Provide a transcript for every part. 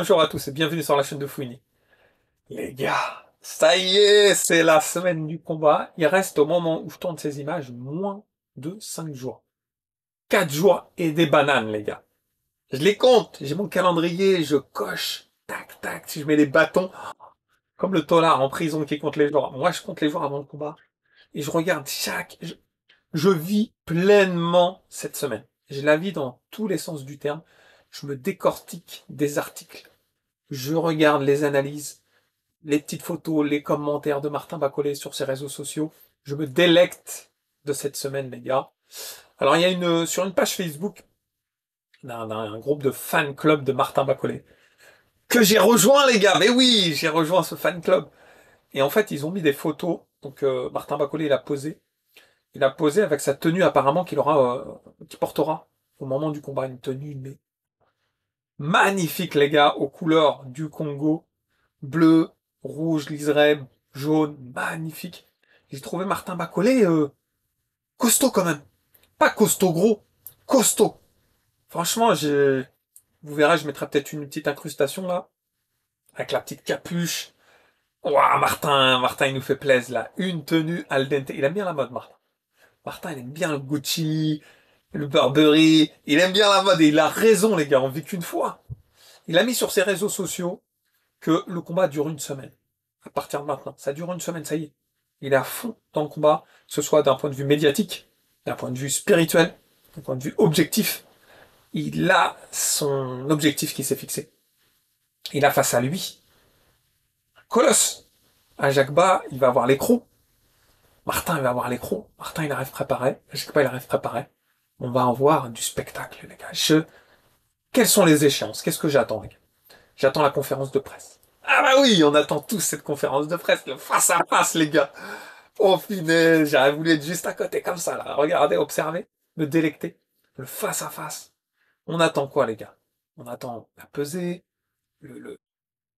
bonjour à tous et bienvenue sur la chaîne de Fouini. Les gars, ça y est, c'est la semaine du combat. Il reste au moment où je tourne ces images moins de 5 jours. 4 jours et des bananes, les gars. Je les compte, j'ai mon calendrier, je coche, tac, tac, si je mets les bâtons, comme le tolard en prison qui compte les jours. Moi, je compte les jours avant le combat et je regarde je vis pleinement cette semaine. Je la vis dans tous les sens du terme. Je me décortique des articles. Je regarde les analyses, les petites photos, les commentaires de Martin Bacolé sur ses réseaux sociaux. Je me délecte de cette semaine, les gars. Alors, il y a sur une page Facebook d'un groupe de fan club de Martin Bacolé que j'ai rejoint, les gars. Mais oui, j'ai rejoint ce fan club. Et en fait, ils ont mis des photos. Donc, Martin Bacolé, il a posé. Il a posé avec sa tenue apparemment qu'il portera au moment du combat. Une tenue mais magnifique, les gars, aux couleurs du Congo. Bleu, rouge, liseré, jaune, magnifique. J'ai trouvé Martin Bacolé costaud quand même. Pas costaud gros, costaud. Franchement, vous verrez, je mettrai peut-être une petite incrustation là, avec la petite capuche. Ouah, Martin, il nous fait plaisir là. Une tenue al dente. Il aime bien la mode, Martin. Martin, il aime bien le Gucci, le Burberry. Il aime bien la mode et il a raison, les gars. On vit qu'une fois. Il a mis sur ses réseaux sociaux que le combat dure une semaine. À partir de maintenant. Ça dure une semaine, ça y est. Il est à fond dans le combat, que ce soit d'un point de vue médiatique, d'un point de vue spirituel, d'un point de vue objectif. Il a son objectif qui s'est fixé. Il a face à lui un colosse. À Jacques Bas, il va avoir l'écrou. Martin, il va avoir l'écrou. Martin, il arrive préparé. Jacques Bas, il arrive préparé. On va en voir du spectacle, les gars. Quelles sont les échéances? Qu'est-ce que j'attends, les gars? J'attends la conférence de presse. Ah bah oui, on attend tous cette conférence de presse, le face à face, les gars. Oh finesse, j'aurais voulu être juste à côté comme ça, là. Regardez, observez, me délecter. Le face à face. On attend quoi, les gars? On attend la pesée,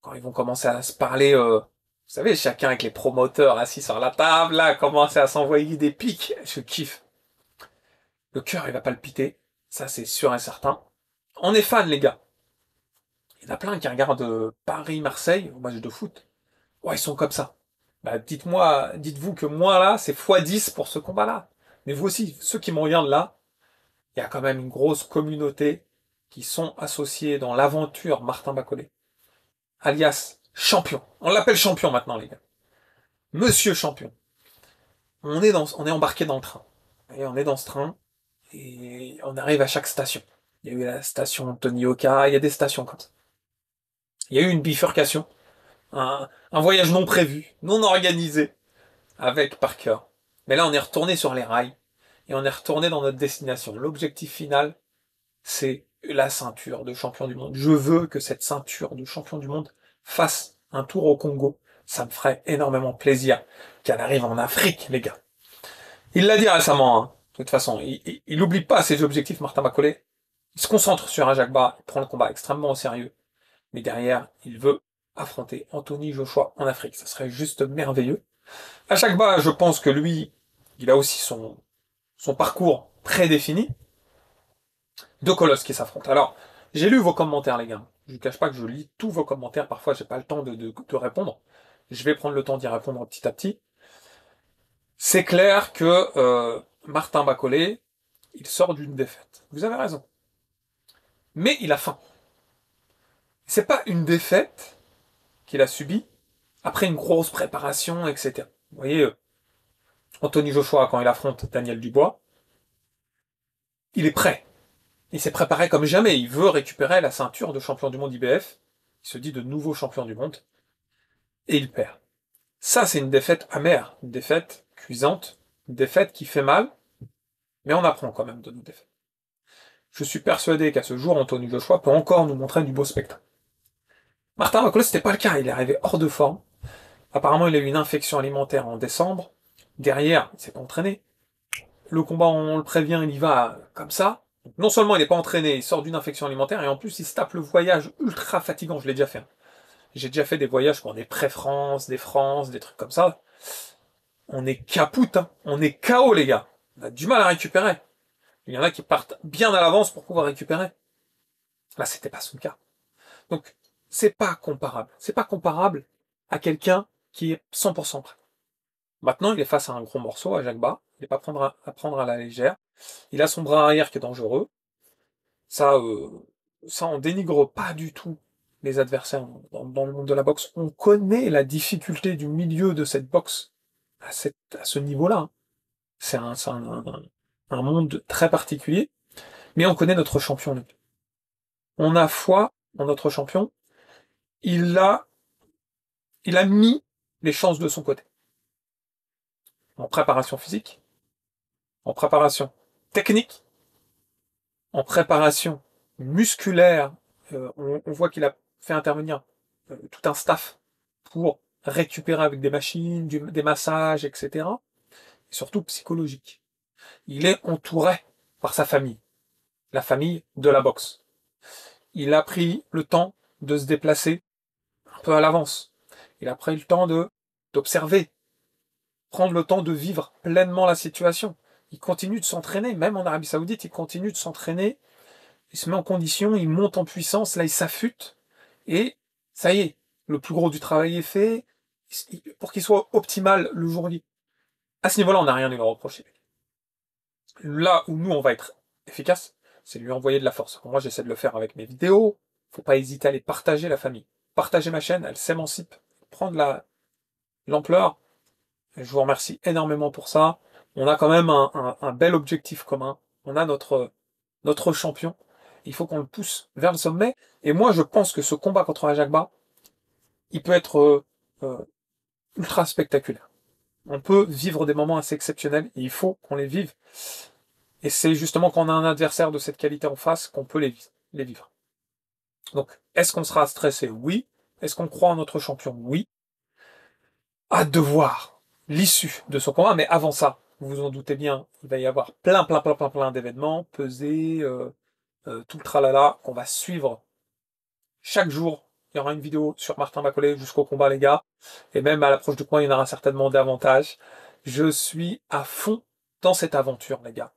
quand ils vont commencer à se parler, vous savez, chacun avec les promoteurs assis sur la table, là, commencer à s'envoyer des pics. Je kiffe. Le cœur, il va palpiter. Ça, c'est sûr et certain. On est fans, les gars. Il y en a plein qui regardent Paris-Marseille au match de foot. Ouais, ils sont comme ça. Bah, dites-vous que moi, là, c'est x10 pour ce combat-là. Mais vous aussi, ceux qui me regardent là, il y a quand même une grosse communauté qui sont associés dans l'aventure Martin Bacolé. Alias champion. On l'appelle champion maintenant, les gars. Monsieur champion. On est embarqué dans le train. Et on est dans ce train, et on arrive à chaque station. Il y a eu la station Tony Oka, il y a des stations comme ça. Il y a eu une bifurcation, un voyage non prévu, non organisé, avec Parker. Mais là, on est retourné sur les rails, et on est retourné dans notre destination. L'objectif final, c'est la ceinture de champion du monde. Je veux que cette ceinture de champion du monde fasse un tour au Congo. Ça me ferait énormément plaisir qu'elle arrive en Afrique, les gars. Il l'a dit récemment, hein. De toute façon, il oublie pas ses objectifs, Martin Bacolé. Il se concentre sur un Jacques Bas, il prend le combat extrêmement au sérieux. Mais derrière, il veut affronter Anthony Joshua en Afrique. Ça serait juste merveilleux. À Jacques Bas, je pense que lui, il a aussi son parcours prédéfini. Deux colosses qui s'affrontent. Alors, j'ai lu vos commentaires, les gars. Je ne cache pas que je lis tous vos commentaires. Parfois, j'ai pas le temps de répondre. Je vais prendre le temps d'y répondre petit à petit. C'est clair que Martin Bacolé, il sort d'une défaite. Vous avez raison. Mais il a faim. C'est pas une défaite qu'il a subie après une grosse préparation, etc. Vous voyez, Anthony Joshua, quand il affronte Daniel Dubois, il est prêt. Il s'est préparé comme jamais. Il veut récupérer la ceinture de champion du monde IBF. Il se dit de nouveau champion du monde. Et il perd. Ça, c'est une défaite amère. Une défaite cuisante. Une défaite qui fait mal. Mais on apprend quand même de nos défaites. Je suis persuadé qu'à ce jour, Anthony Joshua peut encore nous montrer du beau spectacle. Martin Bacolé, c'était pas le cas. Il est arrivé hors de forme. Apparemment, il a eu une infection alimentaire en décembre. Derrière, il s'est pas entraîné. Le combat, on le prévient, il y va comme ça. Donc, non seulement il n'est pas entraîné, il sort d'une infection alimentaire, et en plus, il se tape le voyage ultra fatigant. Je l'ai déjà fait. J'ai déjà fait des voyages pour des pré-France, des trucs comme ça. On est capoute, hein. On est KO, les gars. On a du mal à récupérer. Il y en a qui partent bien à l'avance pour pouvoir récupérer. Là, c'était pas son cas. Donc, c'est pas comparable. C'est pas comparable à quelqu'un qui est 100% prêt. Maintenant, il est face à un gros morceau, à Jacques Bas. Il n'est pas à prendre à la légère. Il a son bras arrière qui est dangereux. Ça, ça on dénigre pas du tout les adversaires dans le monde de la boxe. On connaît la difficulté du milieu de cette boxe à ce niveau-là, hein. C'est un monde très particulier, mais on connaît notre champion, lui. On a foi en notre champion. Il a, il a mis les chances de son côté. En préparation physique, en préparation technique, en préparation musculaire. On voit qu'il a fait intervenir tout un staff pour récupérer avec des machines, des massages, etc. Et surtout psychologique. Il est entouré par sa famille, la famille de la boxe. Il a pris le temps de se déplacer un peu à l'avance. Il a pris le temps d'observer, prendre le temps de vivre pleinement la situation. Il continue de s'entraîner, même en Arabie Saoudite, il continue de s'entraîner, il se met en condition, il monte en puissance, là il s'affûte, et ça y est, le plus gros du travail est fait, pour qu'il soit optimal le jour J. À ce niveau-là, on n'a rien à lui reprocher. Là où nous, on va être efficace, c'est lui envoyer de la force. Moi, j'essaie de le faire avec mes vidéos, faut pas hésiter à les partager, la famille. Partagez ma chaîne, elle s'émancipe, prend de l'ampleur. Je vous remercie énormément pour ça. On a quand même un bel objectif commun. On a notre champion. Il faut qu'on le pousse vers le sommet. Et moi, je pense que ce combat contre Ajagba, il peut être ultra spectaculaire. On peut vivre des moments assez exceptionnels et il faut qu'on les vive. Et c'est justement quand on a un adversaire de cette qualité en face qu'on peut les vivre. Donc, est-ce qu'on sera stressé? Oui. Est-ce qu'on croit en notre champion? Oui. Hâte de voir l'issue de ce combat, mais avant ça, vous vous en doutez bien, il va y avoir plein d'événements, pesées, tout le tralala, qu'on va suivre chaque jour. Il y aura une vidéo sur Martin Macaulay jusqu'au combat, les gars. Et même à l'approche du combat, il y en aura certainement davantage. Je suis à fond dans cette aventure, les gars.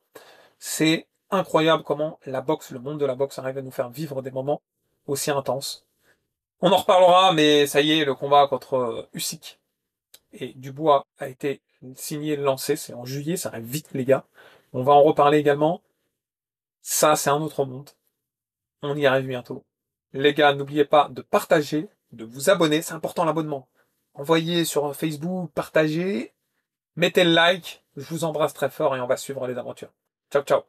C'est incroyable comment la boxe, le monde de la boxe arrive à nous faire vivre des moments aussi intenses. On en reparlera, mais ça y est, le combat contre Usyk et Dubois a été signé, lancé, c'est en juillet, ça arrive vite, les gars. On va en reparler également. Ça, c'est un autre monde. On y arrive bientôt. Les gars, n'oubliez pas de partager, de vous abonner, c'est important l'abonnement. Envoyez sur Facebook, partagez, mettez le like. Je vous embrasse très fort et on va suivre les aventures. Ciao, ciao.